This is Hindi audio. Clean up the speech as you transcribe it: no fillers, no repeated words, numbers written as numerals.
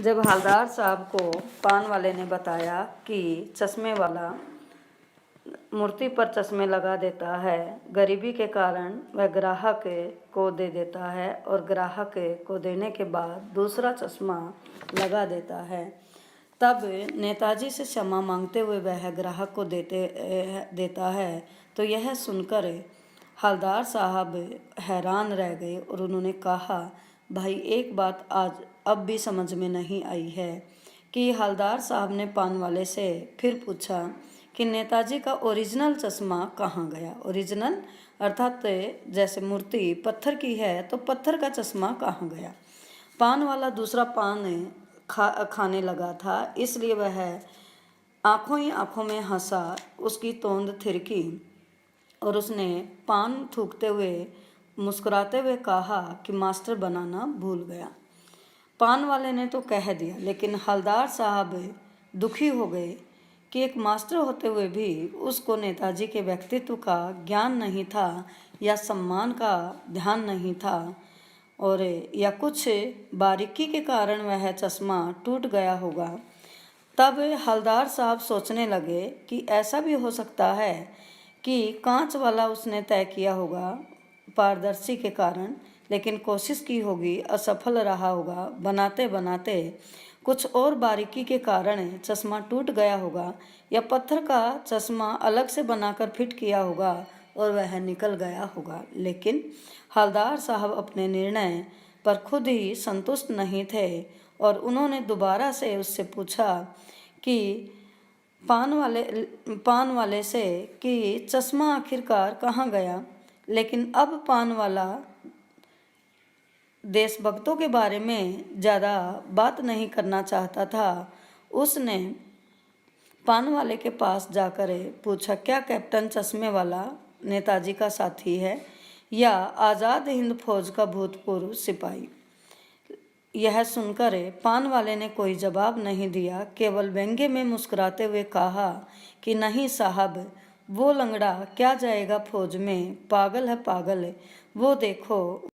जब हवलदार साहब को पान वाले ने बताया कि चश्मे वाला मूर्ति पर चश्मे लगा देता है, गरीबी के कारण वह ग्राहक को दे देता है और ग्राहक को देने के बाद दूसरा चश्मा लगा देता है, तब नेताजी से क्षमा मांगते हुए वह ग्राहक को देता है। तो यह सुनकर हवलदार साहब हैरान रह गए और उन्होंने कहा, भाई एक बात आज अब भी समझ में नहीं आई है कि हवलदार साहब ने पान वाले से फिर पूछा कि नेताजी का ओरिजिनल चश्मा कहाँ गया। ओरिजिनल अर्थात जैसे मूर्ति पत्थर की है तो पत्थर का चश्मा कहाँ गया। पान वाला दूसरा पान खाने लगा था, इसलिए वह आंखों ही आंखों में हंसा। उसकी तोंद थिरकी और उसने पान थूकते हुए मुस्कुराते हुए कहा कि मास्टर बनाना भूल गया। पान वाले ने तो कह दिया, लेकिन हवलदार साहब दुखी हो गए कि एक मास्टर होते हुए भी उसको नेताजी के व्यक्तित्व का ज्ञान नहीं था या सम्मान का ध्यान नहीं था, और या कुछ बारीकी के कारण वह चश्मा टूट गया होगा। तब हवलदार साहब सोचने लगे कि ऐसा भी हो सकता है कि कांच वाला उसने तय किया होगा पारदर्शी के कारण, लेकिन कोशिश की होगी, असफल रहा होगा। बनाते बनाते कुछ और बारीकी के कारण चश्मा टूट गया होगा, या पत्थर का चश्मा अलग से बनाकर फिट किया होगा और वह निकल गया होगा। लेकिन हवलदार साहब अपने निर्णय पर खुद ही संतुष्ट नहीं थे और उन्होंने दोबारा से उससे पूछा कि पान वाले से कि चश्मा आखिरकार कहाँ गया। लेकिन अब पान वाला देशभक्तों के बारे में ज़्यादा बात नहीं करना चाहता था। उसने पान वाले के पास जाकर पूछा, क्या कैप्टन चश्मे वाला नेताजी का साथी है या आज़ाद हिंद फौज का भूतपूर्व सिपाही। यह सुनकर पान वाले ने कोई जवाब नहीं दिया, केवल व्यंग्य में मुस्कुराते हुए कहा कि नहीं साहब, वो लंगड़ा क्या जाएगा फौज में, पागल है पागल, वो देखो